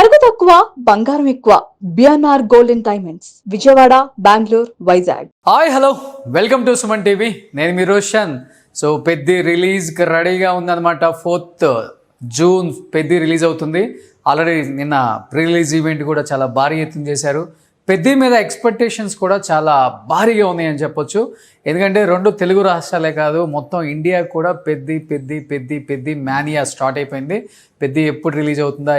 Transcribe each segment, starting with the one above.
నగదు తక్కువ బంగారం ఎక్కువ. BNR golden diamonds, Vijayawada, Bengaluru, Vizag. Hi hello, welcome to Suman TV. నేను మీ రోషన్. సో పెద్ది రిలీజ్కి రెడీగా ఉందన్నమాట. 4th జూన్ పెద్ది రిలీజ్ అవుతుంది. ఆల్రెడీ నిన్న ప్రీ రిలీజ్ ఈవెంట్ కూడా చాలా భారీ ఎత్తున చేశారు. పెద్ది మీద ఎక్స్పెక్టేషన్స్ కూడా చాలా భారీగా ఉన్నాయని చెప్పొచ్చు. ఎందుకంటే 2 తెలుగు రాష్ట్రాలే కాదు, మొత్తం ఇండియా కూడా పెద్ది పెద్ది పెద్ది పెద్ది మ్యానియా స్టార్ట్ అయిపోయింది. పెద్ది ఎప్పుడు రిలీజ్ అవుతుందా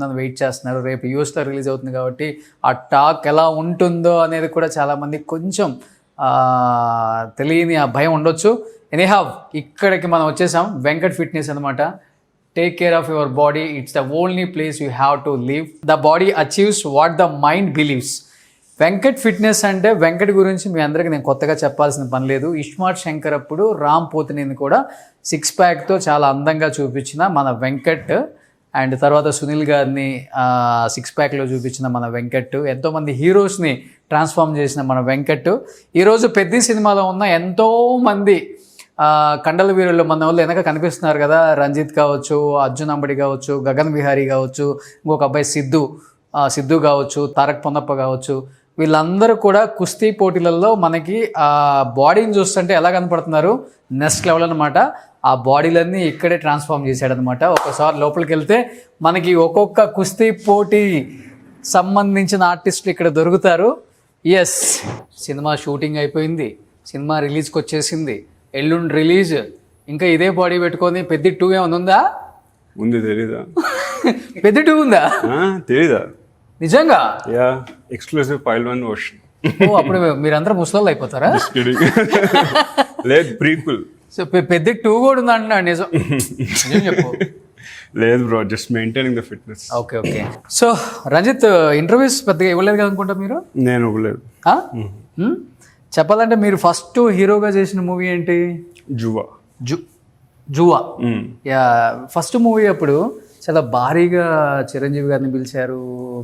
అని వెయిట్ చేస్తున్నారు. రేపు యూఎస్లో రిలీజ్ అవుతుంది కాబట్టి ఆ టాక్ ఎలా ఉంటుందో అనేది కూడా చాలామంది కొంచెం తెలియని ఆ భయం ఉండొచ్చు. ఎనీహావ్, ఇక్కడికి మనం వచ్చేసాం. వెంకట్ ఫిట్నెస్ అనమాట. Take care of your body. It's the only place you have to live. The body achieves what the mind believes. Venkat fitness అంటే వెంకట్ గురించి మీ అందరికీ నేను కొత్తగా చెప్పాల్సిన పని లేదు. ఇస్మార్ట్ శంకర్ అప్పుడు రామ్ పోతినేని కూడా 6 ప్యాక్తో చాలా అందంగా చూపించిన మన వెంకట్, అండ్ తర్వాత సునీల్ గారిని 6 ప్యాక్లో చూపించిన మన వెంకట్, ఎంతోమంది హీరోస్ని ట్రాన్స్ఫార్మ్ చేసిన మన వెంకట్, ఈరోజు పెద్ద సినిమాలో ఉన్న ఎంతోమంది కండల వీరులు మన వాళ్ళు వెనక కనిపిస్తున్నారు కదా. రంజిత్ కావచ్చు, అర్జున్ అంబడి కావచ్చు, గగన్ విహారీ కావచ్చు, ఇంకొక అబ్బాయి సిద్ధు కావచ్చు, తారక్ పొన్నప్ప కావచ్చు, వీళ్ళందరూ కూడా కుస్తీ పోటీలలో మనకి ఆ బాడీని చూస్తుంటే ఎలా కనపడుతున్నారు, నెక్స్ట్ లెవెల్ అనమాట. ఆ బాడీలన్నీ ఇక్కడే ట్రాన్స్ఫార్మ్ చేశాడనమాట. ఒకసారి లోపలికి వెళ్తే మనకి ఒక్కొక్క కుస్తీ పోటీ సంబంధించిన ఆర్టిస్టులు ఇక్కడ దొరుకుతారు. ఎస్, సినిమా షూటింగ్ అయిపోయింది, సినిమా రిలీజ్కి వచ్చేసింది, ఎల్లుండి రిలీజ్. ఇంకా ఇదే బాడీ పెట్టుకొని పెద్ద 2 ఏమైనా ఉందా? ఉంది, తెలీదా? పెద్ద 2 ఉందా? తెలీదా? నిజంగా? Yeah, exclusive Pailwaan version. ఓ, అప్పుడు మీరందరూ ముసలోళ్ళు అయిపోతారా? లేదు, ప్రీక్వెల్. సో పెద్ద 2 కూడా ఉందా అంటున్నాడు. నిజం చెప్పు. లేదు bro, just maintaining the fitness. Okay. So Ranjith, interviews పెద్దగా ఇవ్వలేదు కదా అనుకుంటా మీరు? నేను ఇవ్వలేదు. చెప్పాలంటే మీరు ఫస్ట్ హీరోగా చేసిన మూవీ ఏంటి? జువా. యా, ఫస్ట్ మూవీ అప్పుడు చాలా భారీగా చిరంజీవి గారిని పిలిచారు,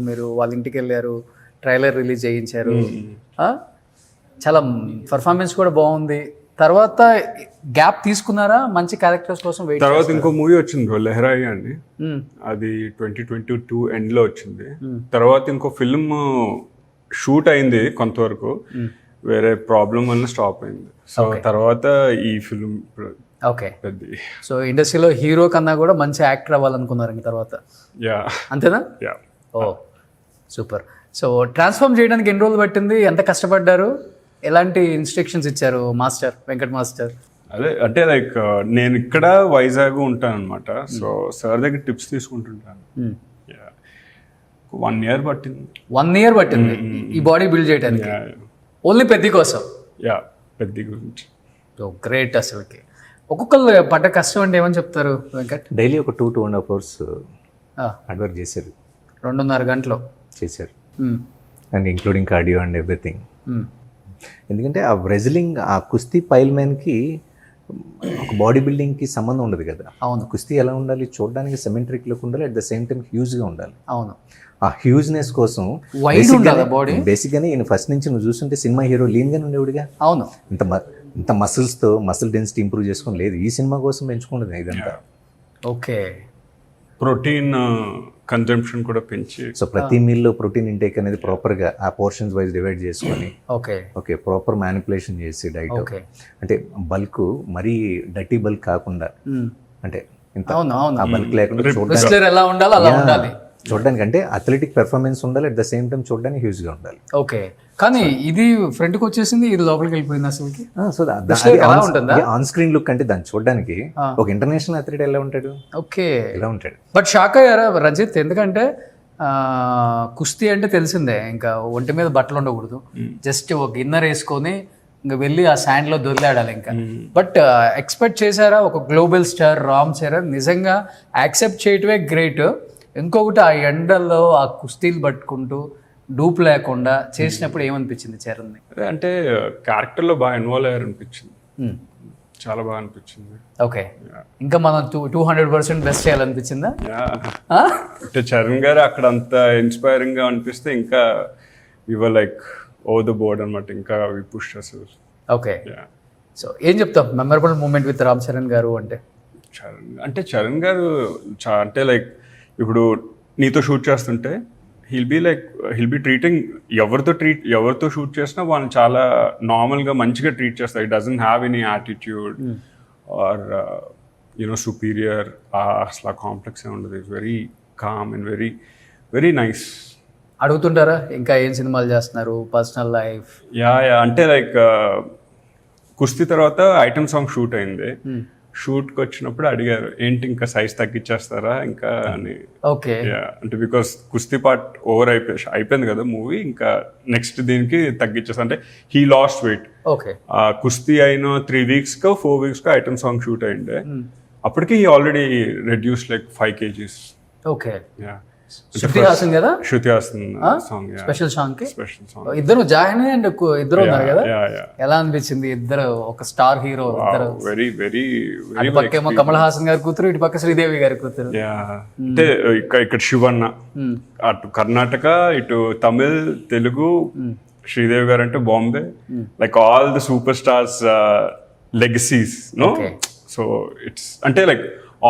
మీరు వాళ్ళ ఇంటికి వెళ్ళారు, ట్రైలర్ రిలీజ్ చేయించారు, చాలా పర్ఫార్మెన్స్ కూడా బాగుంది. తర్వాత గ్యాప్ తీసుకున్నారా మంచి క్యారెక్టర్స్ కోసం? తర్వాత ఇంకో మూవీ వచ్చింది బ్రో, లెహరాయి అని. అది 2022 ఎండ్లో వచ్చింది. తర్వాత ఇంకో ఫిల్మ్ షూట్ అయింది కొంతవరకు, వేరే ప్రాబ్లం వల్ల స్టాప్ అయింది. సో తర్వాత ఈ ఫిల్మ్. ఓకే. సో ఇండస్ట్రీలో హీరో కన్నా కూడా మంచి యాక్టర్ అవ్వాలనుకున్నారు ఇంక తర్వాత? యా. అంతేనా? యా. ఓ సూపర్. సో ట్రాన్స్ఫార్మ్ చేయడానికి ఎన్ని రోజులు పట్టింది, ఎంత కష్టపడ్డారు, ఎలాంటి ఇన్స్ట్రక్షన్స్ ఇచ్చారు మాస్టర్, వెంకట్ మాస్టర్? అదే అంటే లైక్ నేను ఇక్కడ వైజాగ్ ఉంటాను అనమాట. సో సార్ దగ్గర టిప్స్ తీసుకుంటుంటాను. 1 year పట్టింది. 1 year పట్టింది ఈ బాడీ బిల్డ్ చేయడానికి, ఓన్లీ పెద్ద కోసం? యా, పెద్ద గురించి. గ్రేట్. అసలుకి ఒక్కొక్కరు పడ్డ కష్టం అంటే ఏమని చెప్తారు వెంకట్? డైలీ ఒక 2.5 hours హార్డ్ వర్క్ చేశారు. 2.5 గంటలు చేశారు, and including cardio and everything. ఎందుకంటే ఆ రెజ్లింగ్, ఆ కుస్తీ పైల్మెన్కి ఒక బాడీ బిల్డింగ్కి సంబంధం ఉండదు కదా. అవును. కుస్తీ ఎలా ఉండాలి, చూడడానికి సిమెట్రిక్ లుక్ ఉండాలి, అట్ ద సేమ్ టైం హ్యూజ్గా ఉండాలి. అవును. ఆ హ్యూజ్నెస్ కోసం బేసిక్గానే ఈయన ఫస్ట్ నుంచి నువ్వు చూస్తుంటే సినిమా హీరో లీన్గానే ఉండేవాడిగా. అవును. ఇంత మసిల్స్తో మసిల్ డెన్సిటీ ఇంప్రూవ్ చేసుకొని లేదు, ఈ సినిమా కోసం పెంచుకున్నది ఇదంతా. ఓకే. ప్రోటీన్ కన్జంప్షన్ కూడా పెంచి, సో ప్రతి మీల్లో ప్రోటీన్ ఇంటేక్ అనేది ప్రాపర్గా ఆ పోర్షన్స్ వైజ్ డివైడ్ చేసుకొని ఓకే ప్రాపర్ మ్యానిపులేషన్ చేసి డైట్, అంటే బల్క్ మరీ డర్టీ బల్క్ కాకుండా, అంటే ఇంత ఆ బల్క్ లేకుండా చూడడానికి అంటే అథ్లెటిక్ పెర్ఫార్మెన్స్ ఉండాలి, అట్ ద సేమ్ టైం చూడడానికి హ్యూజ్గా ఉండాలి. ఓకే. కానీ ఇది ఫ్రంట్కి వచ్చేసింది, ఇది లోపలికి వెళ్ళిపోయింది అసలుకి. సో ఆన్ స్క్రీన్ లుక్ అంటే దాన్ని చూడడానికి ఒక ఇంటర్నేషనల్ అథ్లెట్ ఎలా ఉంటాడు? ఓకే, ఎలా ఉంటాడు. బట్ షాక్ అయ్యారా రంజిత్? ఎందుకంటే కుస్తీ అంటే తెలిసిందే, ఇంకా ఒంటి మీద బట్టలు ఉండకూడదు, జస్ట్ ఒక ఇన్నర్ వేసుకొని ఇంకా వెళ్ళి ఆ శాండ్లో దొరిలాడాలి ఇంకా. బట్ ఎక్స్పెక్ట్ చేశారా ఒక గ్లోబల్ స్టార్ రామ్ చరణ్ నిజంగా యాక్సెప్ట్ చేయటమే గ్రేట్. ఇంకొకటి ఆ ఎండల్లో ఆ కుస్తీలు పట్టుకుంటూ డూప్ లేకుండా చేసినప్పుడు ఏమనిపించింది చరణ్ని? అంటే క్యారెక్టర్లో బాగా ఇన్వాల్వ్ అయ్యారు అనిపించింది, చాలా బాగా అనిపించింది. ఓకే. ఇంకా మనం 200% బెస్ట్ చేయాలనిపించిందా? అంటే చరణ్ గారు అక్కడ అంత ఇన్స్పైరింగ్గా అనిపిస్తే ఇంకా we like over the board అనమాట, ఇంకా వి పుష్ అసలు. ఓకే. సో ఏం చెప్తాం memorable moment with Ram Charan గారు అంటే? చరణ్ గారు అంటే లైక్ ఇప్పుడు నీతో షూట్ చేస్తుంటే హిల్ బి ట్రీటింగ్ ఎవరితో షూట్ చేసినా వాళ్ళని చాలా నార్మల్గా మంచిగా ట్రీట్ చేస్తారు. It doesn't have any attitude or superior అసలు కాంప్లెక్స్ ఏ ఉండదు. It's very calm and very very nice. అడుగుతుంటారా ఇంకా ఏం సినిమాలు చేస్తున్నారు, పర్సనల్ లైఫ్? యా అంటే లైక్ కుస్తీ తర్వాత ఐటమ్ సాంగ్ షూట్ అయింది. షూట్కి వచ్చినప్పుడు అడిగారు ఏంటి ఇంకా సైజ్ తగ్గించేస్తారా ఇంకా అని. ఓకే. అంటే బికాస్ కుస్తీ పార్ట్ ఓవర్ అయిపోయింది కదా మూవీ, ఇంకా నెక్స్ట్ దీనికి తగ్గించేస్తా అంటే హీ లాస్ట్ వెయిట్. ఓకే. కుస్తీ అయిన 3 weeks 4 weeks item song shoot అయింది. అప్పటికి he already reduce like 5 kgs. Okay. Shruti Haasan కదా, Shruti Haasan song, special song కి స్పెషల్ సాంగ్. ఇద్దరు జాయిన్ అండ్ ఇద్దరు ఉన్నారు కదా, ఎలా అనిపించింది? ఇద్దరు ఒక స్టార్ హీరో ఇద్దరు. వెరీ వెరీ అటు పక్కేమో కమల్ హాసన్ గారి కూతురు, ఇటు పక్క శ్రీదేవి గారి కూతురు. అంటే ఇక్కడ శివన్న, అటు కర్ణాటక, ఇటు తమిళ్, తెలుగు. శ్రీదేవి గారు అంటే Bombay. Like all the super stars legacies no. So it's అంటే లైక్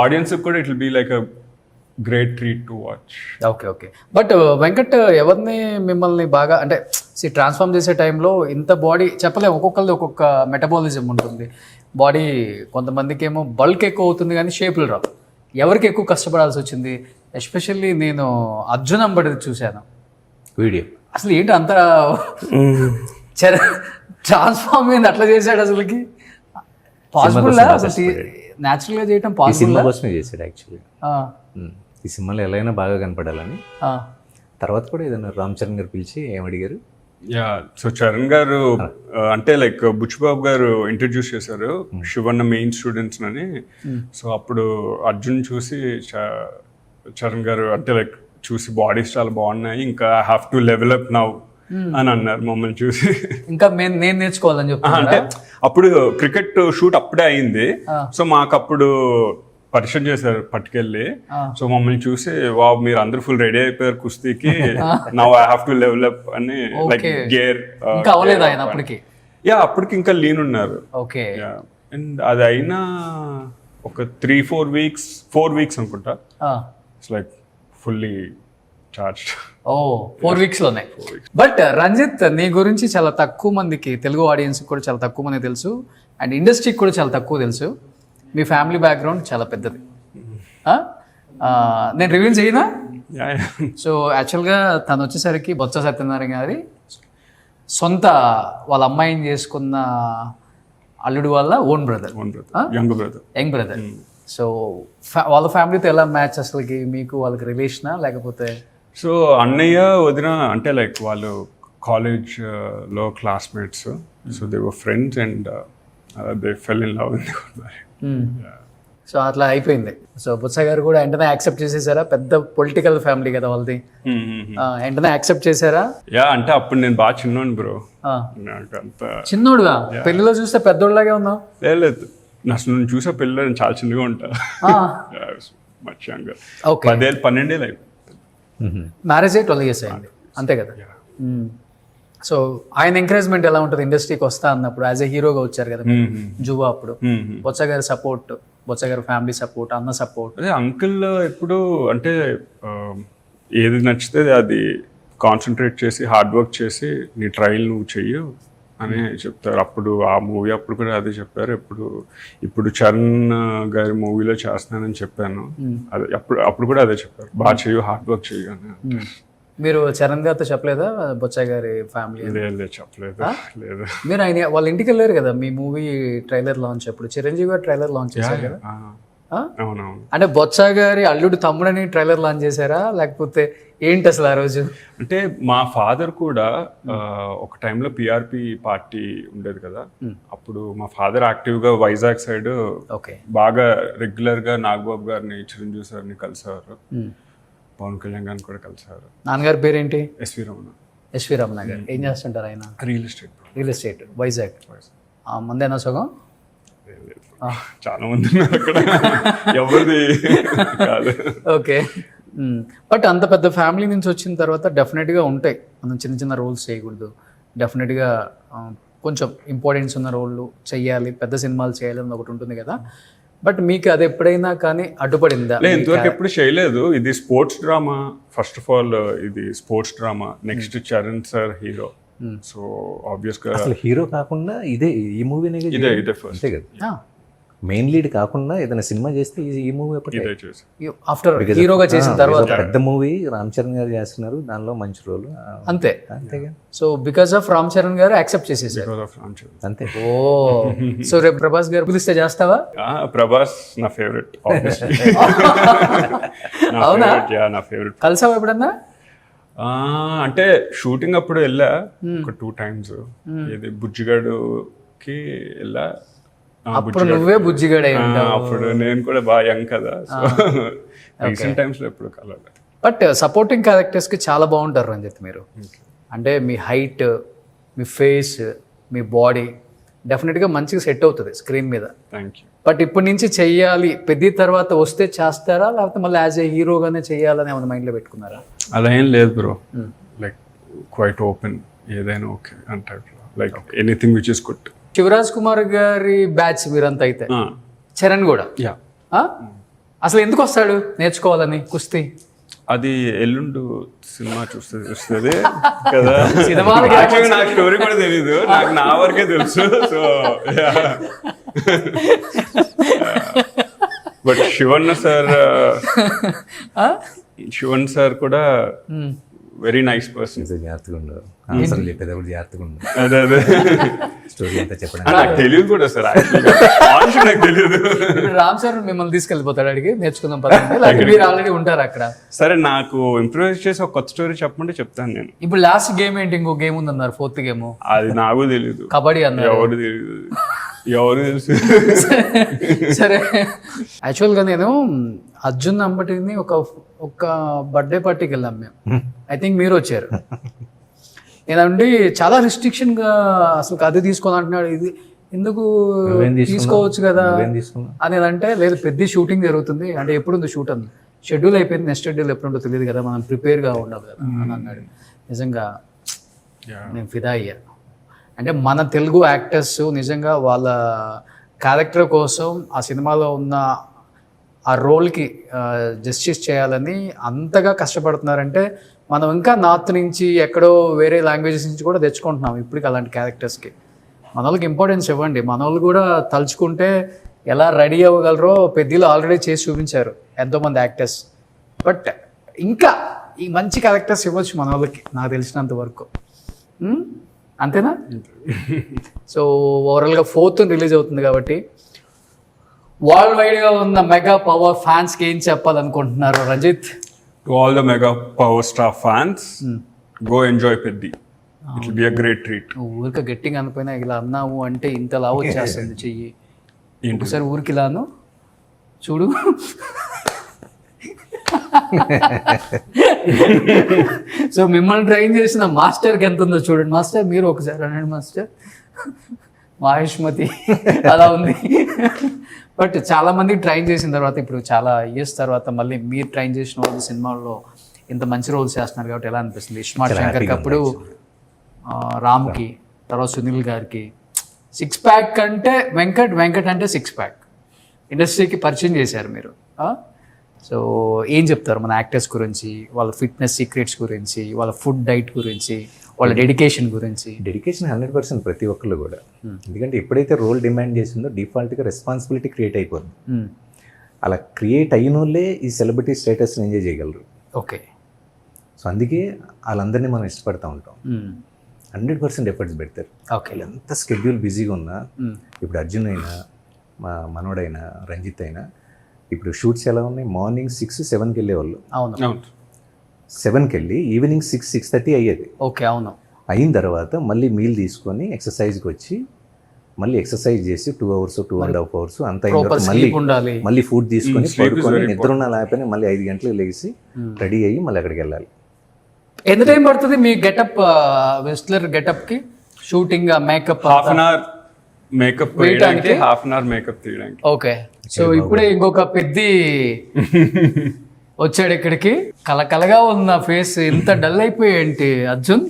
ఆడియన్స్ కూడా it will be like a great treat to watch. Okay okay. But Venkat ఎవరిని మిమ్మల్ని బాగా అంటే ట్రాన్స్ఫార్మ్ చేసే టైంలో ఇంత బాడీ చెప్పలేము, ఒక్కొక్కరిది ఒక్కొక్క మెటబాలిజం ఉంటుంది. బాడీ కొంతమందికి ఏమో బల్క్ ఎక్కువ అవుతుంది కానీ షేపులు రావు. ఎవరికి ఎక్కువ కష్టపడాల్సి వచ్చింది? ఎస్పెషల్లీ నేను అర్జున్ అంబడి చూశాను వీడియో. అసలు ఏంటి అంత ట్రాన్స్ఫార్మ్ అయింది, అట్లా చేశాడు అసలుకి? పాసిబుల్ న్యాచురల్గా చేయటం పాసిబుల్ కోసమే చేశాడు యాక్చువల్లీ. ఈ సినిమాలో ఎలా అయినా బాగా కనపడాలని. తర్వాత కూడా ఏదైనా రామ్ చరణ్ గారు పిలిచి ఏమడిగారు? యా, సో చరణ్ గారు అంటే లైక్ బుచ్చిబాబు గారు ఇంట్రడ్యూస్ చేశారు శివన్న మెయిన్ స్టూడెంట్స్ అని. సో అప్పుడు అర్జున్ చూసి చరణ్ గారు అంటే లైక్ చూసి బాడీస్ చాలా బాగున్నాయి, ఇంకా I have to level up now అని అన్నారు మమ్మల్ని చూసి. ఇంకా నేను నేర్చుకోవాలని చెప్పి అంటే అప్పుడు క్రికెట్ షూట్ అప్పుడే అయింది. సో మాకు అప్పుడు పరిచయం చేశారు పట్టుకెళ్ళి. సో మమ్మల్ని చూసి వావ్ మీరు అందరూ ఫుల్ రెడీ అయిపోయారు కుస్తీకి, now I have to level up అని లైక్ గేర్. ఇంకా అవ్వలేదు ఆయన అప్పటికి? యా, అప్పటికి ఇంకా లీన్ ఉన్నారు. ఓకే. అండ్ అది అయినా ఒక 4 weeks అనుకుంటా. It's like fully charged. 4 weeks లోనే. బట్ రంజిత్, నీ గురించి చాలా తక్కువ మందికి, తెలుగు ఆడియన్స్ కూడా చాలా తక్కువ మంది తెలుసు, అండ్ ఇండస్ట్రీకి కూడా చాలా తక్కువ తెలుసు. మీ ఫ్యామిలీ బ్యాక్గ్రౌండ్ చాలా పెద్దది. నేను రివీల్ చేయనా? సో యాక్చువల్గా తను వచ్చేసరికి బొత్స సత్యనారాయణ గారి సొంత వాళ్ళ అమ్మాయిని చేసుకున్న అల్లుడు వాళ్ళ own brother, young brother. So వాళ్ళ ఫ్యామిలీతో ఎలా మ్యాచ్ అసలుకి? మీకు వాళ్ళకి రిలేషనా లేకపోతే? సో అన్నయ్య వదిన అంటే లైక్ వాళ్ళు కాలేజ్ లో classmates. So they were friends and they fell in love. So అట్లా అయిపోయింది. సో బుత్స గారు కూడా వెంటనే యాక్సెప్ట్ చేసేసారా? పెద్ద పొలిటికల్ ఫ్యామిలీ కదా వాళ్ళది, వెంటనే యాక్సెప్ట్ చేశారా? యా, అంటే అప్పుడు నేను బాగా చిన్నోడు బ్రో. అంత చిన్నోడుగా? పెళ్లిలో చూస్తే పెద్దోళ్ళలాగే ఉన్నావు. లేదు, అసలు నేను చూసే పెళ్ళిలో నేను చాలా చిన్నగా ఉంటా. Much younger. 12 ఏళ్ళు అయిపోయింది. మ్యారేజ్ అయ్యి 12 years అయింది అంతే కదా. సో ఆయన ఎంకరేజ్మెంట్ ఎలా ఉంటుంది ఇండస్ట్రీకి వస్తా అన్నప్పుడు? యాజ్ ఎ హీరోగా వచ్చారు కదా జువా అప్పుడు. బొత్స గారి సపోర్ట్, బొత్స గారి ఫ్యామిలీ సపోర్ట్, అన్న సపోర్ట్? అదే అంకుల్ ఎప్పుడు అంటే ఏది నచ్చితే అది కాన్సన్ట్రేట్ చేసి హార్డ్ వర్క్ చేసి నీ ట్రయల్ నువ్వు చెయ్యు అని చెప్తారు. అప్పుడు ఆ మూవీ అప్పుడు కూడా అదే చెప్పారు. ఇప్పుడు చరణ్ గారి మూవీలో చేస్తున్నానని చెప్పాను, అదే అప్పుడు కూడా అదే చెప్పారు, బాగా చెయ్యు, హార్డ్ వర్క్ చెయ్యు అని. మీరు చరణ్ గారితో చెప్పలేదా బొత్స గారి ఫ్యామిలీ? చెప్పలేదు. లేదు. మీరు ఆయన వాళ్ళ ఇంటికి వెళ్ళారు కదా మీ మూవీ ట్రైలర్ లాంచ్ అప్పుడు? చిరంజీవి గారు ట్రైలర్ లాంచ్ చేశారు కదా. అవునవును. అంటే బొత్స గారి అల్లుడు తమ్ముడని ట్రైలర్ లాంచ్ చేశారా లేకపోతే ఏంటి అసలు ఆ రోజు? అంటే మా ఫాదర్ కూడా ఒక టైంలో పిఆర్పి పార్టీ ఉండేది కదా, అప్పుడు మా ఫాదర్ యాక్టివ్గా వైజాగ్ సైడ్ బాగా రెగ్యులర్గా నాగబాబు గారిని, చిరంజీవి సార్ని కలిసేవారు, పవన్ కళ్యాణ్ గారిని కూడా కలిసారు. నాన్నగారి పేరేంటి? ఎస్వి రమణ. ఎస్వి రమణ గారు ఏం చేస్తుంటారు ఆయన? Real estate Vizag. మందేనా సగం? చాలా మంది ఉన్నారు అక్కడ, ఎవరిది కాదు. ఓకే. బట్ అంత పెద్ద ఫ్యామిలీ నుంచి వచ్చిన తర్వాత డెఫినెట్గా ఉంటాయి, మనం చిన్న చిన్న రోల్స్ చేయకూడదు, డెఫినెట్గా కొంచెం ఇంపార్టెన్స్ ఉన్న రోళ్ళు చెయ్యాలి, పెద్ద సినిమాలు చేయాలి అని ఒకటి ఉంటుంది కదా. బట్ మీకు అది ఎప్పుడైనా కానీ అడ్డుపడిందా? ఇంతవరకు ఎప్పుడు చేయలేదు. ఇది sports drama. First of all ఇది sports drama. Next Charan sir hero. So obvious గా అసలు హీరో కాకుండా ఈ మూవీనే ఇదే ఫస్ట్. అంతే కదా, మెయిన్ లీడ్ కాకుండా ఏదైనా సినిమా చేస్తే ఈ మూవీ ఇదే చేసి ఆఫ్టర్ హీరోగా చేసిన తర్వాత పెద్ద మూవీ రామ్ చరణ్ గారు చేస్తున్నారు, దానిలో మంచి రోల్ అంతే. అంతేగా. So because of Ram Charan గారు యాక్సెప్ట్ చేసేసారు. Because of Ram Charan. అంతే. ఓ సో రేపు ప్రభాస్ గారు పిలిస్తే చేస్తావా? ప్రభాస్ నా ఫేవరెట్. అవునా? నా ఫేవరెట్. కలిసావా ఎప్పుడన్నా? అంటే షూటింగ్ అప్పుడు వెళ్ళా ఒక 2 times. ఇది బుజ్జిగాడుకి వెళ్ళా. అప్పుడు నువ్వే బుజ్జిగాడే ఉంటావు. అప్పుడు నేను కూడా బాగా యంగ్ కదా, సో రీసెంట్ టైమ్స్ లో ఎప్పుడు కలవాలి. బట్ సపోర్టింగ్ క్యారెక్టర్స్ కి చాలా బాగుంటారు రంజిత్ మీరు. అంటే మీ హైట్, మీ ఫేస్, మీ బాడీ డెఫినెట్గా మంచిగా సెట్ అవుతుంది స్క్రీన్ మీద. Thank you. బట్ ఇప్పటి నుంచి చెయ్యాలి, పెద్ద తర్వాత వస్తే చేస్తారా, లేకపోతే మళ్ళీ యాజ్ ఏ హీరోగానే చెయ్యాలని ఏమైనా మైండ్లో పెట్టుకున్నారా? అలా ఏం లేదు బ్రో. లైక్ క్వైట్ ఓపెన్, ఏదైనా ఓకే అంటే like anything which is good. Shivaraj Kumar గారి బ్యాచ్ మీరంతా అయితే, చరణ్ కూడా. అసలు ఎందుకు వస్తాడు నేర్చుకోవాలని కుస్తీ? అది ఎల్లుండు సినిమా చూస్తుంది కదా. సినిమాలకి నాకు స్టోరీ కూడా తెలీదు, నాకు నా వరకే తెలుసు. సో బట్ శివన్ సార్ కూడా వెరీ నైస్ పర్సన్. జాగ్రత్తగా ఉండవు, ఆన్సర్లు చెప్పేటప్పుడు జాగ్రత్తగా ఉండవు. అదే స్టోరీ అంతా చెప్పడానికి నాకు తెలియదు కూడా సార్, నాకు తెలియదు. రామ్ సార్ మిమ్మల్ని తీసుకెళ్ళిపోతాడు అడిగి నేర్చుకుందాం పదండి, మీరు ఆల్రెడీ ఉంటారు అక్కడ. సరే, నాకు ఇంప్రూవైజ్ చేసి ఒక కొత్త స్టోరీ చెప్పమంటే చెప్తాను నేను. ఇప్పుడు లాస్ట్ గేమ్ ఏంటి? ఇంకో గేమ్ ఉందన్నారు, 4th గేమ్. అది నాకు తెలియదు. కబడ్డీ అన్నారు. ఎవరు తెలియదు, ఎవరు తెలుసు. సరే, యాక్చువల్గా నేను అర్జున్ అంబటిని ఒక బర్త్డే పార్టీకి వెళ్ళాం మేము. ఐ థింక్ మీరు వచ్చారు. నేనండి చాలా రిస్ట్రిక్షన్గా అసలు అది తీసుకోవాలంటున్నాడు, ఇది ఎందుకు తీసుకోవచ్చు కదా అని అంటే, లేదు పెద్ద షూటింగ్ జరుగుతుంది అంటే, ఎప్పుడు ఉంది షూట్ అని, షెడ్యూల్ అయిపోయింది, నెక్స్ట్ షెడ్యూల్ ఎప్పుడుంటో తెలియదు కదా, మనం ప్రిపేర్గా ఉండాలి కదా అని అన్నాడు. నిజంగా నేను ఫిదా అయ్యా. అంటే మన తెలుగు యాక్టర్స్ నిజంగా వాళ్ళ క్యారెక్టర్ కోసం ఆ సినిమాలో ఉన్న ఆ రోల్కి జస్టిస్ చేయాలని అంతగా కష్టపడుతున్నారంటే, మనం ఇంకా నార్త్ నుంచి ఎక్కడో వేరే లాంగ్వేజెస్ నుంచి కూడా తెచ్చుకుంటున్నాం ఇప్పటికి అలాంటి క్యారెక్టర్స్కి. మన వాళ్ళకి ఇంపార్టెన్స్ ఇవ్వండి. మన వాళ్ళు కూడా తలుచుకుంటే ఎలా రెడీ అవ్వగలరో పెద్దలు ఆల్రెడీ చేసి చూపించారు ఎంతోమంది యాక్టర్స్. బట్ ఇంకా ఈ మంచి క్యారెక్టర్స్ ఇవ్వచ్చు మన వాళ్ళకి, నాకు తెలిసినంత వరకు. అంతేనా? సో ఓవరాల్గా 4th రిలీజ్ అవుతుంది కాబట్టి వరల్డ్ వైడ్గా ఉన్న మెగా పవర్ ఫ్యాన్స్కి ఏం చెప్పాలనుకుంటున్నారు Ranjith? To all the mega power star fans, go enjoy Peddi. It will be a great treat. ఊరిక గట్టిగా అనిపోయినా ఇలా అన్నావు అంటే ఇంత లావు వచ్చేస్తుంది చెయ్యి. ఒకసారి ఊరికి ఇలాను చూడు. సో మిమ్మల్ని ట్రైన్ చేసిన మాస్టర్కి ఎంత ఉందో చూడండి. మాస్టర్ మీరు ఒకసారి అనండి మాస్టర్. మహేష్మతి అలా ఉంది. బట్ చాలా మంది ట్రైన్ చేసిన తర్వాత, ఇప్పుడు చాలా ఇయర్స్ తర్వాత మళ్ళీ మీరు ట్రైన్ చేసిన వాళ్ళు సినిమాల్లో ఇంత మంచి రోల్స్ చేస్తున్నారు కాబట్టి ఎలా అనిపిస్తుంది? ఇస్మార్ట్ శంకర్కి అప్పుడు, రామ్కి, తర్వాత సునీల్ గారికి 6 ప్యాక్ అంటే వెంకట్ అంటే 6 ప్యాక్ ఇండస్ట్రీకి పరిచయం చేశారు మీరు. సో ఏం చెప్తారు మన యాక్టర్స్ గురించి, వాళ్ళ ఫిట్నెస్ సీక్రెట్స్ గురించి, వాళ్ళ ఫుడ్ డైట్ గురించి, వాళ్ళ డెడికేషన్ గురించి? డెడికేషన్ 100% ప్రతి ఒక్కళ్ళు కూడా. ఎందుకంటే ఎప్పుడైతే రోల్ డిమాండ్ చేసిందో డిఫాల్ట్గా రెస్పాన్సిబిలిటీ క్రియేట్ అయిపోతుంది. అలా క్రియేట్ అయిన వాళ్ళే ఈ సెలబ్రిటీ స్టేటస్ని ఎంజాయ్ చేయగలరు. ఓకే. సో అందుకే వాళ్ళందరినీ మనం ఇష్టపడుతూ ఉంటాం. 100% ఎఫర్ట్స్ పెడతారు. ఓకే. ఎంత స్కెడ్యూల్ బిజీగా ఉన్నా, ఇప్పుడు అర్జున్ అయినా, మా మనోడైనా, రంజిత్ అయినా, ఇప్పుడు షూట్స్ ఎలా ఉన్నాయి, మార్నింగ్ 6-7కి వెళ్ళేవాళ్ళు. అవును. 7కి వెళ్ళి ఈవినింగ్ 6-6:30 అయ్యేది. ఓకే. అవును. అయిన తర్వాత మళ్ళీ మీల్ తీసుకొని ఎక్సర్సైజ్కి వచ్చి మళ్ళీ ఎక్సర్సైజ్ చేసి 2 hours 2.5 hours అంత అయిన తర్వాత మళ్ళీ ఫుడ్ తీసుకొని పడుకొని నిద్ర ఉన్న లేకపోయినా మళ్ళీ 5 గంటలకు లేచి రెడీ అయ్యి మళ్ళీ అక్కడికి వెళ్ళాలి. ఎంత టైం పడుతుంది మీ గెటప్, వెస్ట్లర్ గెటప్కి shooting, makeup? Half an hour makeup వేయడానికి, హాఫ్ అన్ అవర్ మేకప్ తీయడానికి. ఓకే. సో ఇప్పుడే ఇంకొక పెద్ద వచ్చాడు ఇక్కడికి. కలకలగా ఉన్న ఫేస్ ఇంత డల్ అయిపోయేంటి అర్జున్?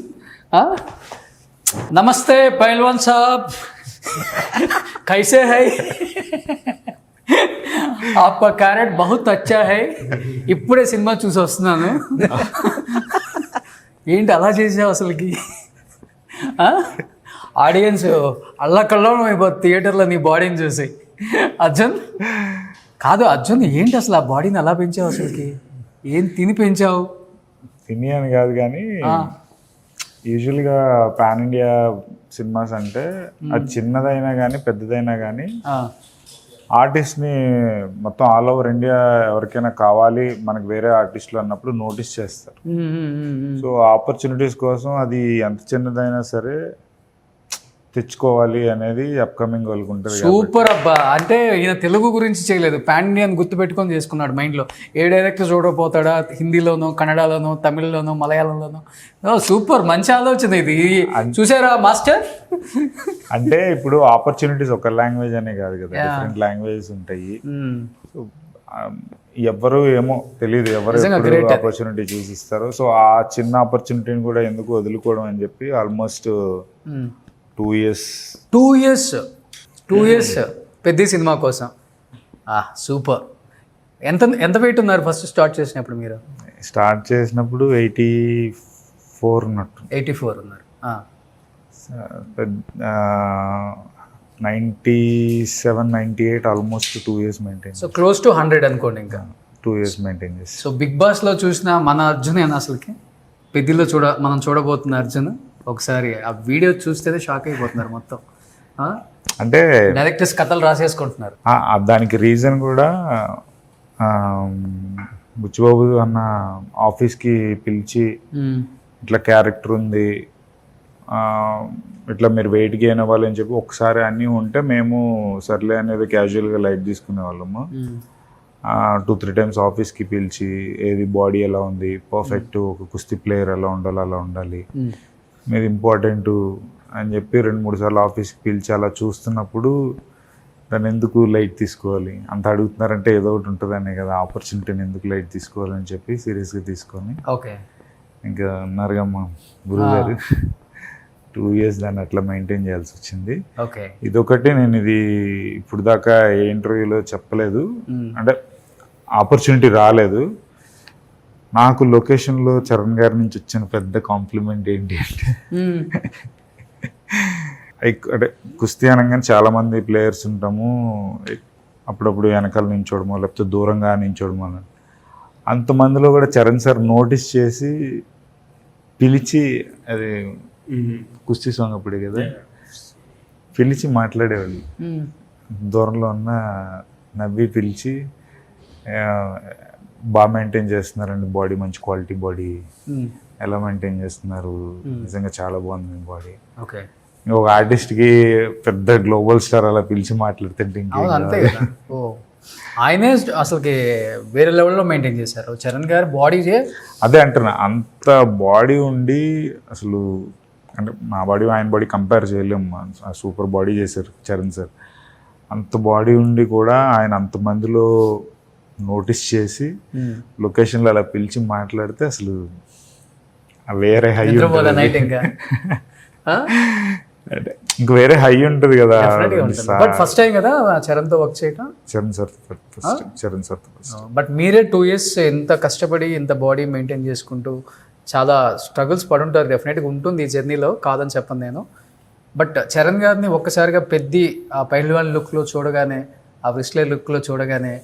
నమస్తే పైల్వాన్ సాబ్, కైసే హై? ఆప్కా క్యారెట్ బహుత్ అచ్చా హై. ఇప్పుడే సినిమా చూసి వస్తున్నాను. ఏంటి అలా చేసావు అసలుకి? ఆడియన్స్ అల్లకల్లోనం అయిపోతుంది థియేటర్లో నీ బాడీని చూసి. అర్జున్ కాదు, అర్జున్ ఏంటి అసలు ఆ బాడీని అలా పెంచావు అసలుకి? ఏం తిని పెంచావు? తిని అని కాదు కానీ యూజువల్గా పాన్ ఇండియా సినిమాస్ అంటే అది చిన్నదైనా కానీ పెద్దదైనా కానీ ఆర్టిస్ట్ని మొత్తం ఆల్ ఓవర్ ఇండియా ఎవరికైనా కావాలి మనకు వేరే ఆర్టిస్టులు అన్నప్పుడు నోటీస్ చేస్తారు. సో ఆపర్చునిటీస్ కోసం అది ఎంత చిన్నదైనా సరే తెచ్చుకోవాలి అనేది అప్కమింగ్ వాళ్ళకి ఉంటుంది. సూపర్ అబ్బా. అంటే ఈయన తెలుగు గురించి చేయలేదు, పాన్ ఇండియన్ గుర్తు పెట్టుకొని చేసుకున్నాడు మైండ్లో. ఏ డైరెక్టర్ చూడకపోతాడా, హిందీలోనో కన్నడలోనో తమిళ్లోనో మలయాళంలోనో. సూపర్, మంచి ఆలోచన ఇది. చూసారా మాస్టర్? అంటే ఇప్పుడు ఆపర్చునిటీస్ ఒక లాంగ్వేజ్ అనే కాదు కదా, డిఫరెంట్ లాంగ్వేజెస్ ఉంటాయి. ఎవ్వరు ఏమో తెలియదు, ఎవరు ఆపర్చునిటీ చూసిస్తారు. సో ఆ చిన్న ఆపర్చునిటీని కూడా ఎందుకు వదులుకోవడం అని చెప్పి ఆల్మోస్ట్ 2 years పెద్ద సినిమా కోసం. సూపర్. ఎంత వెయిట్ ఉన్నారు ఫస్ట్ స్టార్ట్ చేసినప్పుడు? మీరు స్టార్ట్ చేసినప్పుడు 84 ఉన్నట్టు. 84 ఉన్నారు. 97, 98 almost 2 years maintain. So close to 100 అనుకోండి. ఇంకా 2 years మెయింటైన్ చేసి. సో బిగ్ బాస్లో చూసిన మన అర్జున్ ఏనా అసలుకి? పెద్దిలో మనం చూడబోతున్న అర్జున్ ఒకసారి ఆ వీడియో చూస్తే షాక్ అయిపోతున్నారు మొత్తం. అంటే డైరెక్టర్స్ కథలు రాసేసుకుంటున్నారు. దానికి రీజన్ కూడా బుచ్చిబాబు అన్న ఆఫీస్కి పిలిచి ఇట్లా క్యారెక్టర్ ఉంది, ఇట్లా మీరు వెయిట్ గెయిన్ అవ్వాలి అని చెప్పి ఒకసారి అన్నీ ఉంటే మేము సర్లే అనేది క్యాజువల్గా లైట్ తీసుకునే వాళ్ళము. 2-3 times ఆఫీస్కి పిలిచి ఏది బాడీ ఎలా ఉంది, పర్ఫెక్ట్ ఒక కుస్తీ ప్లేయర్ ఎలా ఉండాలి అలా ఉండాలి, మీది ఇంపార్టెంట్ అని చెప్పి 2-3 సార్లు ఆఫీస్కి పిలిచి అలా చూస్తున్నప్పుడు దాన్ని ఎందుకు లైట్ తీసుకోవాలి, అంత అడుగుతున్నారంటే ఏదో ఒకటి ఉంటుందనే కదా, ఆపర్చునిటీని ఎందుకు లైట్ తీసుకోవాలని చెప్పి సీరియస్గా తీసుకొని ఓకే ఇంకా ఉన్నారుగా మా గురువు గారు 2 years దాన్ని అట్లా మెయింటైన్ చేయాల్సి వచ్చింది. ఓకే, ఇదొకటి నేను ఇది ఇప్పుడు దాకా ఏ ఇంటర్వ్యూలో చెప్పలేదు, అంటే ఆపర్చునిటీ రాలేదు. నాకు లొకేషన్లో చరణ్ గారి నుంచి వచ్చిన పెద్ద కాంప్లిమెంట్ ఏంటి అంటే అంటే కుస్తీ అనగానే చాలామంది ప్లేయర్స్ ఉంటాము, అప్పుడప్పుడు వెనకాల నించోడమో లేకపోతే దూరంగా నించోడమో, అంతమందిలో కూడా చరణ్ సార్ నోటీస్ చేసి పిలిచి, అది కుస్తీ సాంగ్ అప్పుడే కదా, పిలిచి మాట్లాడేవాళ్ళు. దూరంలో ఉన్న నవ్వి పిలిచి బాగా మెయింటైన్ చేస్తున్నారండి బాడీ, మంచి క్వాలిటీ బాడీ, ఎలా మెయింటైన్ చేస్తున్నారు, నిజంగా చాలా బాగుంది మీ బాడీ. ఓకే, ఒక ఆర్టిస్ట్కి పెద్ద గ్లోబల్ స్టార్ అలా పిలిచి మాట్లాడుతుంటే అంతే కదా. ఓ ఆయనే అసలుకి వేరే లెవెల్లో మెయింటైన్ చేశారు చరణ్ గారు బాడీ. అదే అంటున్నా, అంత బాడీ ఉండి అసలు అంటే నా బాడీ ఆయన బాడీ కంపేర్ చేయలేము, సూపర్ బాడీ చేశారు చరణ్ సార్. అంత బాడీ ఉండి కూడా ఆయన అంతమందిలో నోటీస్ చేసి లొకేషన్లో అలా పిలిచి మాట్లాడితే అసలు వేరే హై నైట్ ఇంక వేరే హై ఉంటుంది కదా. బట్ ఫస్ట్ టైం కదా చరణ్తో వర్క్ చేయటం. చరణ్ సార్ బట్ మీరే 2 years ఎంత కష్టపడి ఇంత బాడీ మెయింటైన్ చేసుకుంటూ చాలా స్ట్రగుల్స్ పడుంటారు, డెఫినెట్గా ఉంటుంది ఈ జర్నీలో, కాదని చెప్పను నేను. బట్ చరణ్ గారిని ఒక్కసారిగా పెద్ద ఆ పైల్వాన్ లుక్లో చూడగానే, ఆ వ్రిస్లర్ లుక్లో చూడగానే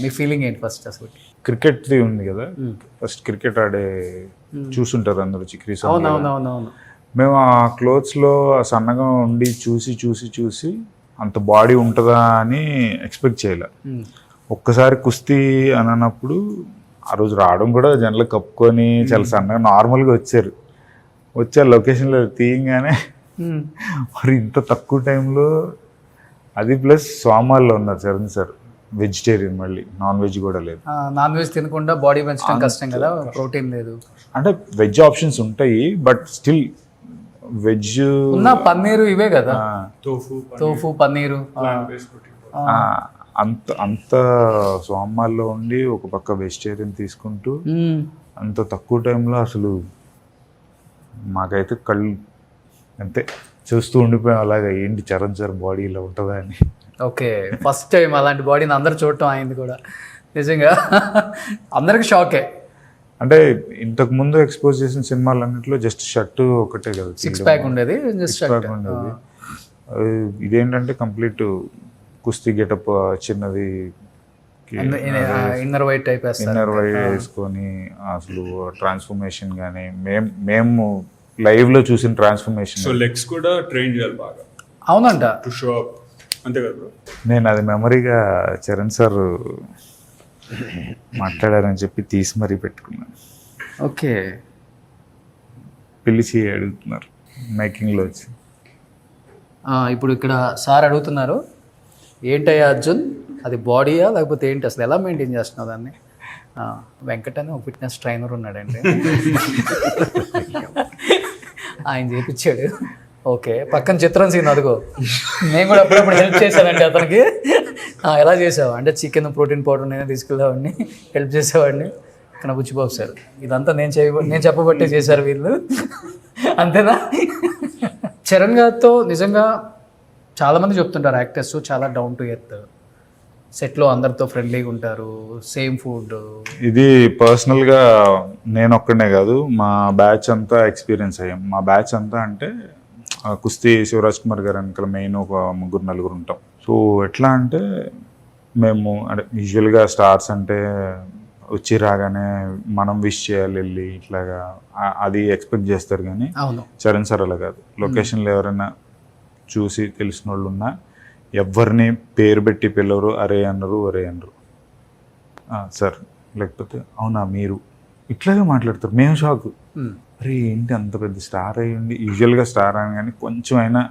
మీ ఫీలింగ్ ఏంటి ఫస్ట్? అసలు క్రికెట్ది ఉంది కదా, ఫస్ట్ క్రికెట్ ఆడే చూసుంటారు అందరూ చిక్రీ. అవునవునవునవును. మేము ఆ క్లోత్స్లో సన్నగా ఉండి చూసి అంత బాడీ ఉంటుందా అని ఎక్స్పెక్ట్ చేయలే. ఒక్కసారి కుస్తీ అని అన్నప్పుడు ఆ రోజు రావడం కూడా జనరల్ కప్పుకొని చాలా సన్నగా నార్మల్గా వచ్చారు. వచ్చే లొకేషన్లో తీయంగానే మరి ఇంత తక్కువ టైంలో, అది ప్లస్ సోమాల్లో ఉన్నారు చరణ్ సార్, వెజిటేరియన్, మళ్ళీ నాన్ వెజ్ కూడా లేదు. నాన్ వెజ్ తినకుండా బాడీ పెంచడం కష్టం కదా, ప్రోటీన్ లేదు. అంటే వెజ్ ఆప్షన్స్ ఉంటాయి బట్ స్టిల్ వెజ్ ఉన్న పన్నీరు ఇవే కదా, తోఫు పన్నీరు, అంత సోమాల్లో ఉండి ఒక పక్క వెజిటేరియన్ తీసుకుంటూ అంత తక్కువ టైంలో అసలు మాకైతే అంతే చూస్తూ ఉండిపోయాం అలాగా, ఏంటి చరణ్ సార్ బాడీ ఇలా ఉంటుందా అని. ఓకే, ఫస్ట్ టైం అలాంటి బాడీని అందరూ చూడటం అయింది కూడా నిజంగా. అందరికి షాకే. అంటే ఇంతకు ముందు ఎక్స్పోజ్ చేసిన సినిమాలన్నింటిలో జస్ట్ షర్ట్ ఒకటే కదా, 6 ప్యాక్ ఉండేది, జస్ట్ ప్యాక్ ఉండేది. ఇదేంటంటే కంప్లీట్ కుస్తీ గెటప్, చిన్నది inner white type inner white వేసుకొని అసలు ట్రాన్స్ఫర్మేషన్ కానీ మేము లైవ్ లో చూసిన ట్రాన్స్ఫర్మేషన్. సో లెగ్స్ కూడా ట్రైన్ చేయాలి బాగా. అవునంట. టు షో అప్ అంతే కదా బ్రో. నేను అది మెమరీగా చరణ్ సార్ మాట్లాడారని చెప్పి తీసి మరీ పెట్టుకున్నాను. ఓకే, పిలిచి అడుగుతున్నారు మేకింగ్లో వచ్చి. ఇప్పుడు ఇక్కడ సార్ అడుగుతున్నారు, ఏంటయ్యా అర్జున్ అది బాడీయా లేకపోతే ఏంటి, అసలు ఎలా మెయింటైన్ చేస్తున్నావు దాన్ని? వెంకట్ అని ఒక ఫిట్నెస్ ట్రైనర్ ఉన్నాడండి, ఆయన చేయించాడు. ఓకే, పక్కన చిత్రం సీన్ అదిగో, నేను కూడా అప్పుడప్పుడు హెల్ప్ చేశానండి అతనికి. ఎలా చేసావు అంటే చికెన్ ప్రోటీన్ పౌడర్ నేనే తీసుకెళ్ళేవాడిని, హెల్ప్ చేసేవాడిని. ఇక్కడ బుచ్చిబాబు సార్ ఇదంతా నేను చెప్పబట్టే చేశారు వీళ్ళు, అంతేనా? చరణ్ గారితో నిజంగా చాలామంది చెప్తుంటారు యాక్టర్స్ చాలా డౌన్ టు ఎర్త్, సెట్లో అందరితో ఫ్రెండ్లీగా ఉంటారు, సేమ్ ఫుడ్. ఇది పర్సనల్గా నేను ఒక్కడనే కాదు, మా బ్యాచ్ అంతా ఎక్స్పీరియన్స్ అయ్యాం. మా బ్యాచ్ అంతా అంటే కుస్తీ శివరాజ్ కుమార్ గారు వెనకాల మెయిన్ ఒక 3-4 ఉంటాం. సో ఎట్లా అంటే మేము అంటే యూజువల్గా స్టార్స్ అంటే వచ్చి రాగానే మనం విష్ చేయాలి వెళ్ళి ఇట్లాగా, అది ఎక్స్పెక్ట్ చేస్తారు. కానీ చరణ్ సార్ అలా కాదు. లొకేషన్లో ఎవరైనా చూసి తెలిసిన వాళ్ళు ఉన్నా ఎవరిని పేరు పెట్టి పిల్లరు, అరే అన్నారు సార్, లేకపోతే అవునా మీరు, ఇట్లాగే మాట్లాడతారు. మేము షాక్, అరే ఏంటి అంత పెద్ద స్టార్ అయ్యండి. యూజువల్గా స్టార్ అని కానీ కొంచెం అయినా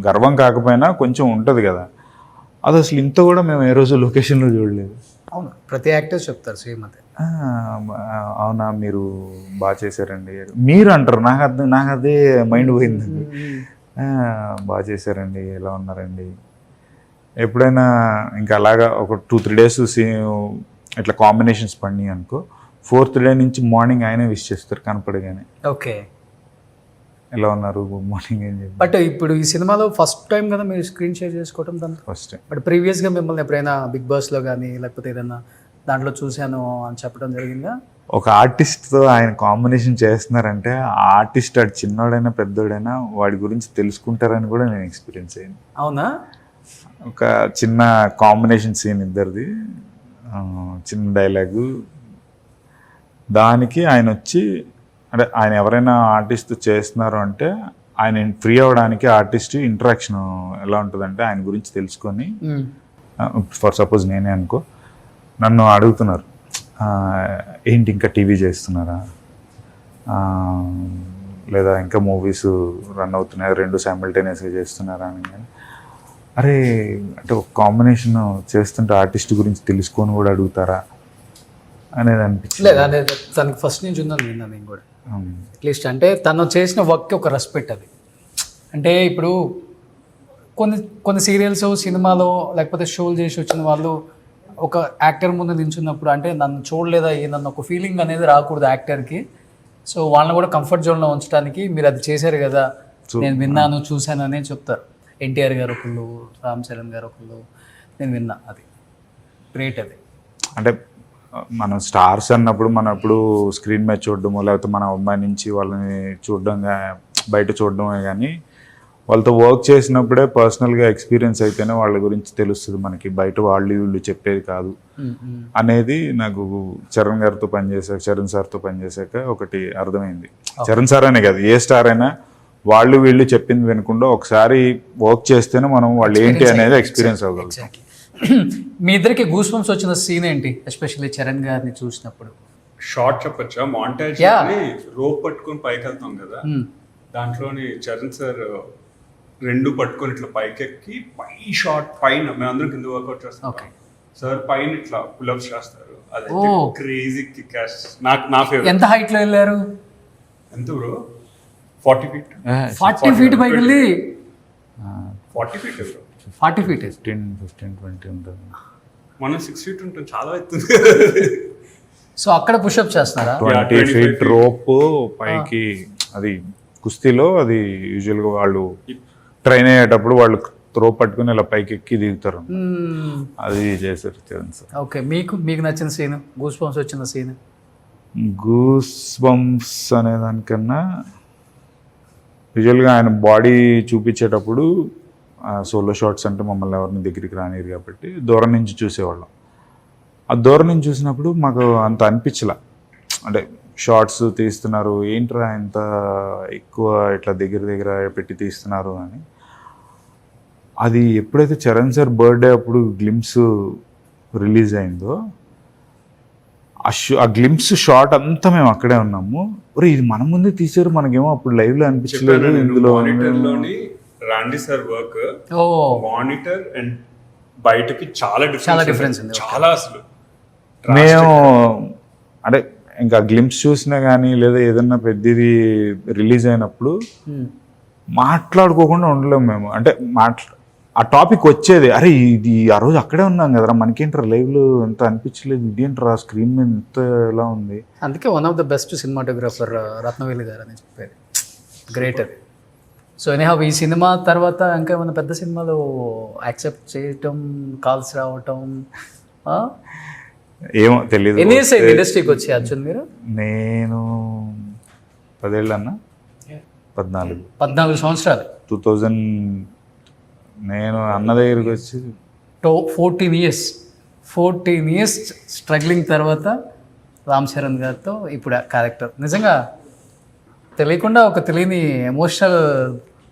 గర్వం కాకపోయినా కొంచెం ఉంటుంది కదా, అది అసలు ఇంత కూడా మేము ఏ రోజు లొకేషన్లో చూడలేదు. అవును, ప్రతి యాక్టర్స్ చెప్తారు సేమ్ అదే. అవునా మీరు బాగా చేశారండి మీరు అంటారు. నాకు అదే మైండ్ పోయిందండి. బాగా చేశారండి, ఎలా ఉన్నారండి. ఎప్పుడైనా ఇంకా అలాగా ఒక 2-3 days ఇట్లా కాంబినేషన్స్ పడినాయి అనుకో, 4th day నుంచి మార్నింగ్ ఆయనే విష్ చేస్తారు కనపడగానే. ఓకే, ఎలా ఉన్నారు, గుడ్ మార్నింగ్ అని చెప్పి. బట్ ఇప్పుడు ఈ సినిమాలో ఫస్ట్ టైం కదా మీరు స్క్రీన్ షేర్ చేసుకోవడం దాంట్లో? First time. బట్ ప్రీవియస్గా మిమ్మల్ని ఎప్పుడైనా బిగ్ బాస్లో కానీ లేకపోతే ఏదైనా దాంట్లో చూశాను అని చెప్పడం జరిగిందా? ఒక ఆర్టిస్ట్తో ఆయన కాంబినేషన్ చేస్తున్నారంటే ఆ ఆర్టిస్ట్ వాడు చిన్నోడైనా పెద్దోడైనా వాడి గురించి తెలుసుకుంటారని కూడా నేను ఎక్స్పీరియన్స్ అయ్యాను. అవునా? ఒక చిన్న కాంబినేషన్ సీన్ ఇద్దరిది, చిన్న డైలాగు, దానికి ఆయన వచ్చి అంటే ఆయన ఎవరైనా ఆర్టిస్ట్ చేస్తున్నారు అంటే ఆయన ఫ్రీ అవ్వడానికి ఆర్టిస్ట్ ఇంటరాక్షన్ ఎలా ఉంటుందంటే ఆయన గురించి తెలుసుకొని, ఫర్ సపోజ్ నేనే అనుకో, నన్ను అడుగుతున్నారు ఏంటి ఇంకా టీవీ చేస్తున్నారా, లేదా ఇంకా మూవీస్ రన్ అవుతున్నాయి 2 సైమల్టేనియస్గా చేస్తున్నారా అని. అరే అంటే ఒక కాంబినేషన్ చేస్తుంటే ఆర్టిస్ట్ గురించి తెలుసుకొని కూడా అడుగుతారా అనేది అనిపించింది. లేదు అనేది తనకి ఫస్ట్ నుంచి ఉందని విన్నాను నేను కూడా. అట్లీస్ట్ అంటే తను చేసిన వర్క్కి ఒక రెస్పెక్ట్ అది. అంటే ఇప్పుడు కొన్ని సీరియల్స్ సినిమాలో లేకపోతే షోలు చేసి వచ్చిన వాళ్ళు ఒక యాక్టర్ ముందు నిల్చున్నప్పుడు అంటే నన్ను చూడలేదా నన్ను ఒక ఫీలింగ్ అనేది రాకూడదు యాక్టర్కి. సో వాళ్ళని కూడా కంఫర్ట్ జోన్లో ఉంచడానికి మీరు అది చేశారు కదా, నేను విన్నాను చూశాను అనే చెప్తారు. ఎన్టీఆర్ గారు ఒకళ్ళు, రామ్ చరణ్ గారు ఒకళ్ళు, నేను విన్నా. అది గ్రేట్. అది అంటే మనం స్టార్స్ అన్నప్పుడు మనం ఎప్పుడు స్క్రీన్ మీద చూడడమో లేకపోతే మన అమ్మాయి నుంచి వాళ్ళని చూడడంగా బయట చూడడమే, కానీ వాళ్ళతో వర్క్ చేసినప్పుడే పర్సనల్గా ఎక్స్పీరియన్స్ అయితేనే వాళ్ళ గురించి తెలుస్తుంది మనకి, బయట వాళ్ళు వీళ్ళు చెప్పేది కాదు అనేది నాకు చరణ్ గారితో పనిచేసాక, చరణ్ సార్తో పనిచేసాక ఒకటి అర్థమైంది. చరణ్ సార్ అనే కాదు, ఏ స్టార్ అయినా వాళ్ళు వీళ్ళు చెప్పింది వినకుండా ఒకసారి వర్క్ చేస్తేనే మనం వాళ్ళు ఏంటి అనేది ఎక్స్పీరియన్స్ అవ్వగలుగుతాం. మీ ఇద్దరికి గూస్ బంప్స్ వచ్చిన సీన్ ఏంటి, ఎస్పెషల్లీ చరణ్ గారిని చూసినప్పుడు? షార్ట్ చెప్పచ్చా? మాంటేజ్ రోప్ పట్టుకొని పైకి వెళ్తాం కదా, దాంట్లోని చరణ్ సార్ 2 పట్టుకొని ఇట్లా పైకెక్కి పైన మేమందరం కింద వర్కౌట్ చేస్తాం, సార్ పైన ఇట్లా పుల్అప్స్ చేస్తారు. అది క్రేజీ కిక్. నా ఫేవరెట్. ఎంత హైట్ లో వెళ్ళారు? ఎంత బ్రో? 40 feet. 40 feet పైకి వెళ్ళి 40 feet బ్రో. 40 feet 15-20 ఉంటుంది. మనం 6 feet ఉంటుంది, చాలా అవుతుంది. సో అక్కడ పుషప్ చేస్తున్నారా? 20 feet రోప్ పైకి, అది కుస్తీలో అది యూజువల్గా వాళ్ళు ట్రైన్ అయ్యేటప్పుడు వాళ్ళు త్రో పట్టుకుని ఇలా పైకి ఎక్కి దిగుతారు, అది చేశారు చరణ్ సార్. ఓకే, మీకు నచ్చిన సీన్, గూస్ బంప్స్ వచ్చిన సీన్? గూస్ బంప్స్ అనే దానికన్నా యూజువల్గా ఆయన బాడీ చూపించేటప్పుడు సోలో షాట్స్ అంటే మమ్మల్ని ఎవరిని దగ్గరికి రానిరు కాబట్టి దూరం నుంచి చూసేవాళ్ళం. ఆ దూరం నుంచి చూసినప్పుడు మాకు అంత అనిపించలే, అంటే షార్ట్స్ తీస్తున్నారు ఏంట్రా ఇంత ఎక్కువ ఇట్లా దగ్గర పెట్టి తీస్తున్నారు అని. అది ఎప్పుడైతే చరణ్ సార్ బర్త్డే అప్పుడు గ్లిమ్స్ రిలీజ్ అయిందో ఆ గ్లిమ్స్ షాట్ అంతా మేము అక్కడే ఉన్నాము. ఒరే ఇది మన ముందే తీసారు, మనకేమో అప్పుడు లైవ్ లో అనిపించలేదు. ఇందులో రాండి సార్ వర్క్ ఓ మానిటర్ అండ్ బయటకి చాలా డిఫరెన్స్ ఉంది. చాలా అసలు మేము అంటే ఇంకా గ్లిమ్స్ చూసినా కానీ లేదా ఏదన్నా పెద్దది రిలీజ్ అయినప్పుడు మాట్లాడుకోకుండా ఉండలేము మేము. అంటే ఆ టాపిక్ వచ్చేది, అరే ఇది ఆ రోజు అక్కడే ఉన్నాం కదరా, మనకేంటారా లైవ్లో ఎంత అనిపించలేదు, ఇదేంటారా స్క్రీన్ మీద ఎంత ఎలా ఉంది. అందుకే one of the best cinematographer Rathnavelu గారు అని చెప్పేది, గ్రేటర్. సో ఎనీహౌ ఈ సినిమా తర్వాత ఇంకా ఏమైనా పెద్ద సినిమాలు యాక్సెప్ట్ చేయటం, కాల్స్ రావటం? ఏమో తెలీదు. ఎన్ని ఇయర్స్ ఇండస్ట్రీకి వచ్చి అర్జున్ మీరు? నేను 10 ఏళ్ళు అన్న, 14 సంవత్సరాలు. 2000 నేను అన్న దగ్గరికి వచ్చి 14 ఇయర్స్ స్ట్రగ్లింగ్ తర్వాత రామ్ చరణ్ గారితో ఇప్పుడు క్యారెక్టర్. నిజంగా తెలియకుండా ఒక తెలియని ఎమోషనల్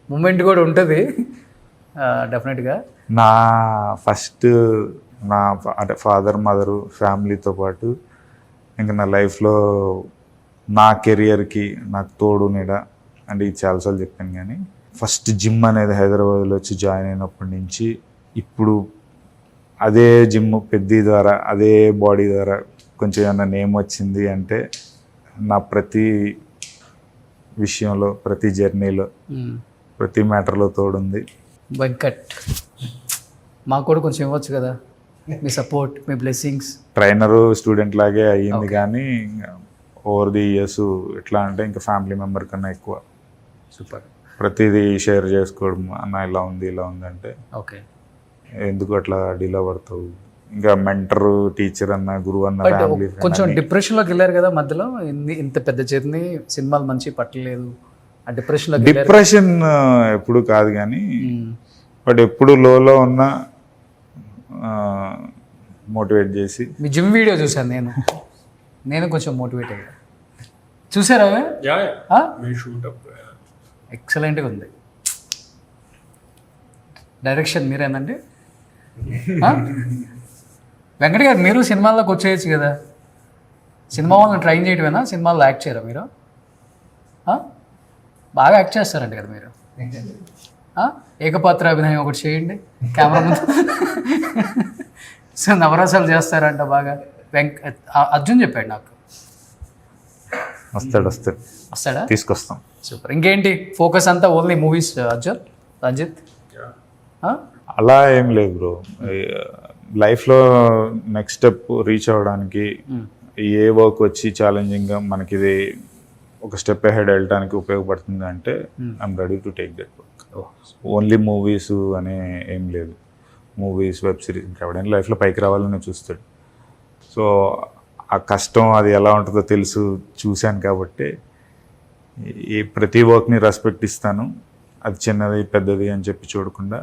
మూమెంట్ కూడా ఉంటుంది డెఫినెట్గా. నా ఫస్ట్ అంటే ఫాదర్ మదరు ఫ్యామిలీతో పాటు ఇంకా నా లైఫ్లో నా కెరియర్కి నాకు తోడు నీడ అంటే ఇది చాలాసార్లు చెప్పాను. కానీ ఫస్ట్ జిమ్ అనేది హైదరాబాద్లో వచ్చి జాయిన్ అయినప్పటి నుంచి ఇప్పుడు అదే జిమ్ పెద్ద ద్వారా అదే బాడీ ద్వారా కొంచెం ఏమన్నా నేమ్ వచ్చింది అంటే నా ప్రతి విషయంలో, ప్రతి జర్నీలో, ప్రతి మ్యాటర్లో తోడుంది వెంకట్. మాకు కూడా కొంచెం ఇవ్వచ్చు కదా మీ సపోర్ట్, మీ బ్లెస్సింగ్స్. ట్రైనరు స్టూడెంట్ లాగే అయ్యింది కానీ ఓవర్ ది ఇయర్స్ ఎట్లా అంటే ఇంకా ఫ్యామిలీ మెంబర్ కన్నా ఎక్కువ. సూపర్. ప్రతిదీ షేర్ చేసుకోవడం, అన్న ఇలా ఉంది అంటే ఓకే ఎందుకు అట్లా డీలా పడతావు, ఇంకా మెంటర్, టీచర్ అన్న, గురువు అన్న, ఫ్యామిలీ. కొంచెం డిప్రెషన్లోకి వెళ్ళారు కదా మధ్యలో, ఇంత పెద్ద జర్నీ, సినిమాలు మంచి పట్టలేదు, ఆ డిప్రెషన్ ఎప్పుడు కాదు కానీ బట్ ఎప్పుడు లోలో ఉన్న మోటివేట్ చేసి. మీ జిమ్ వీడియో చూసాను నేను కొంచెం మోటివేట్ అయ్యా. చూసారా? ఎక్సలెంట్గా ఉంది. డైరెక్షన్ మీరేనండి? వెంకట గారు మీరు సినిమాల్లోకి వచ్చేయచ్చు కదా, సినిమా వాళ్ళని ట్రైన్ చేయటమేనా, సినిమాల్లో యాక్ట్ చేయరా మీరు? బాగా యాక్ట్ చేస్తారంట కదా మీరు. ఏకపాత్ర అభినయం ఒకటి చేయండి కెమెరా ముందు. సో నవరసాలు చేస్తారంట బాగా. అర్జున్ చెప్పాడు నాకు. వస్తాడా? తీసుకొస్తాం. సూపర్. ఇంకేంటి ఫోకస్ అంతా ఓన్లీ మూవీస్ అర్జున్, రంజిత్? అలా ఏం లేదు బ్రో, లైఫ్లో నెక్స్ట్ స్టెప్ రీచ్ అవ్వడానికి ఏ వర్క్ వచ్చి ఛాలెంజింగ్గా మనకి ఇది ఒక స్టెప్ అహెడ్ వెళ్ళడానికి ఉపయోగపడుతుంది అంటే I'm ready to take that work. Only movies అనే ఏం లేదు, మూవీస్, వెబ్ సిరీస్. ఇంకా ఎవడైనా లైఫ్లో పైకి రావాలని చూస్తాడు. సో ఆ కష్టం అది ఎలా ఉంటుందో చూశాను కాబట్టి ప్రతి వర్క్ని రెస్పెక్ట్ ఇస్తాను. అది చిన్నది పెద్దది అని చెప్పి చూడకుండా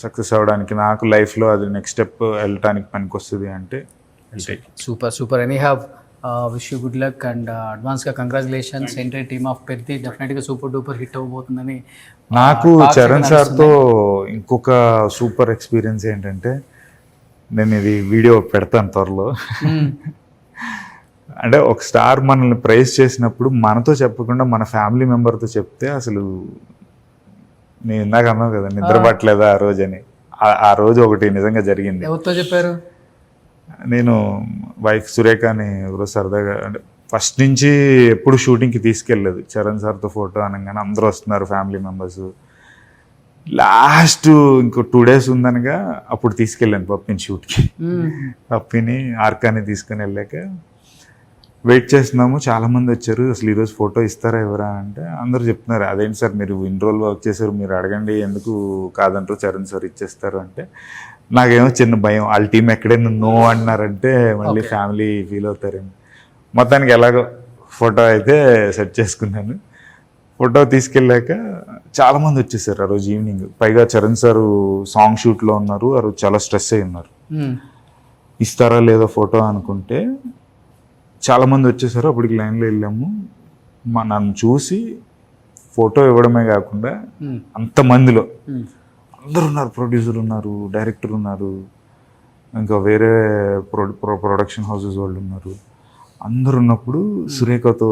సక్సెస్ అవ్వడానికి నాకు లైఫ్లో అది నెక్స్ట్ స్టెప్ వెళ్ళటానికి పనికి వస్తుంది అంటే super. Any have wish you good luck and అడ్వాన్స్గా congratulations. Entire team of Peddi డెఫినెట్గా సూపర్ డూపర్ హిట్ అవ్వబోతుందని. నాకు చరణ్ సార్తో ఇంకొక సూపర్ ఎక్స్పీరియన్స్ ఏంటంటే, నేను ఇది వీడియో పెడతాను త్వరలో. అంటే ఒక స్టార్ మనల్ని ప్రైజ్ చేసినప్పుడు మనతో చెప్పకుండా మన ఫ్యామిలీ మెంబర్తో చెప్తే అసలు నేను ఇందాక అన్నావు కదా నిద్ర పట్టలేదా ఆ రోజు అని, ఆ రోజు ఒకటి నిజంగా జరిగింది. ఎవరితో చెప్పారు? నేను వైఫ్ సురేఖని ఎవరో సరదాగా, అంటే ఫస్ట్ నుంచి ఎప్పుడు షూటింగ్కి తీసుకెళ్ళలేదు. చరణ్ సార్తో ఫోటో అనగానే అందరూ వస్తున్నారు ఫ్యామిలీ మెంబర్స్. లాస్ట్ ఇంకో 2 days ఉందనగా అప్పుడు తీసుకెళ్ళాను పప్పిని షూట్కి. పప్పిని ఆర్కాని తీసుకుని వెళ్ళాక వెయిట్ చేస్తున్నాము, చాలామంది వచ్చారు, అసలు ఈరోజు ఫోటో ఇస్తారా ఎవరా అంటే అందరూ చెప్తున్నారు అదేంటి సార్ మీరు ఇన్ని రోజులు వర్క్ చేశారు, మీరు అడగండి ఎందుకు కాదంటారు, చరణ్ సార్ ఇచ్చేస్తారు అంటే నాకేమో చిన్న భయం, వాళ్ళ టీం ఎక్కడైనా నో అన్నారంటే మళ్ళీ ఫ్యామిలీ ఫీల్ అవుతారేమో. మొత్తానికి ఎలాగో ఫోటో అయితే సెట్ చేసుకున్నాను. ఫోటో తీసుకెళ్ళాక చాలామంది వచ్చేసారు ఆ రోజు ఈవినింగ్. పైగా చరణ్ సార్ సాంగ్ షూట్లో ఉన్నారు, ఆ రోజు చాలా స్ట్రెస్ అయి ఉన్నారు. ఇస్తారా లేదో ఫోటో అనుకుంటే చాలామంది వచ్చేసారు. అప్పటికి లైన్లో వెళ్ళాము. నన్ను చూసి ఫోటో ఇవ్వడమే కాకుండా అంతమందిలో అందరు ఉన్నారు, ప్రొడ్యూసర్ ఉన్నారు, డైరెక్టర్ ఉన్నారు, ఇంకా వేరే ప్రొడక్షన్ హౌసెస్ వాళ్ళు ఉన్నారు. అందరు ఉన్నప్పుడు సురేఖతో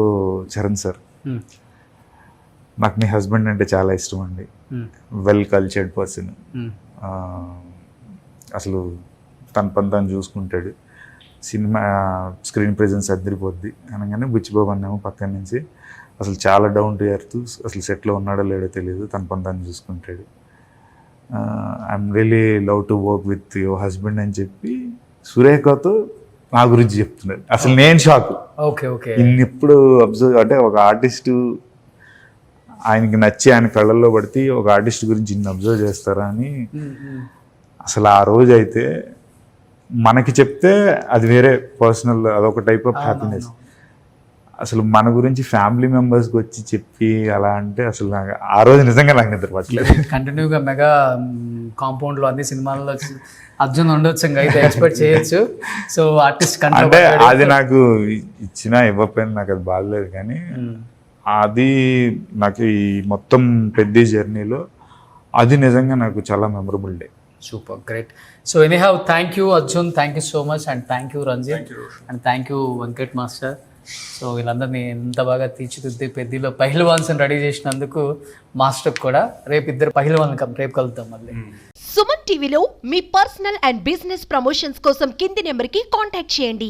చరణ్ సార్, నాకు మీ హస్బెండ్ అంటే చాలా ఇష్టం అండి, వెల్ కల్చర్డ్ పర్సన్, అసలు తన పని తను చూసుకుంటాడు, సినిమా స్క్రీన్ ప్రెజెన్స్ అద్దరిపోద్ది అనగానే బుచ్చిబాబు అన్నాము పక్కన నుంచి, అసలు చాలా డౌన్ టు ఎర్త్, అసలు సెట్లో ఉన్నాడో లేడో తెలియదు, తన పని తను చూసుకుంటాడు, I'm really love to work with your husband అని చెప్పి సురేఖతో నా గురించి చెప్తున్నాడు. అసలు నేను షాక్. ఇన్ని ఎప్పుడు అబ్జర్వ్ అంటే ఒక ఆర్టిస్టు ఆయనకి నచ్చి ఆయన కళ్ళల్లో పడితే ఒక ఆర్టిస్ట్ గురించి ఇన్ని అబ్జర్వ్ చేస్తారా అని. అసలు ఆ రోజు అయితే మనకి చెప్తే అది వేరే పర్సనల్, అదొక టైప్ ఆఫ్ హ్యాపీనెస్. అసలు మన గురించి ఫ్యామిలీ మెంబర్స్కి వచ్చి చెప్పి అలా అంటే అసలు నాకు ఆ రోజు నిజంగా నాకు నిద్ర పట్టలేదు. కంటిన్యూగా మెగా కాంపౌండ్లో అన్ని సినిమాల్లో అర్జున్ ఉండొచ్చు, ఇంకా అయితే ఎక్స్పెక్ట్ చేయొచ్చు. సో ఆర్టిస్ట్ అంటే అది నాకు ఇచ్చినా ఇవ్వకపోయినా నాకు అది బాగలేదు, కానీ అది నాకు ఈ మొత్తం పెద్ద జర్నీలో అది నిజంగా నాకు చాలా memorable day. Super great. So anyhow thank you Arjun, thank you so much, and thank you Ranjith, and thank you Venkat master. So వీళ్ళందరినీ ఎంత బాగా తీర్చిదిద్ది పెద్దలో పహిల్వాన్స్ని రెడీ చేసినందుకు మాస్టర్ కూడా. రేపు ఇద్దరు పహిల్వాన్లు రేపు కలుద్దాం మళ్ళీ. సుమన్ టీవీలో మీ పర్సనల్ అండ్ బిజినెస్ ప్రమోషన్స్ కోసం కింది నెంబర్కి కాంటాక్ట్ చేయండి.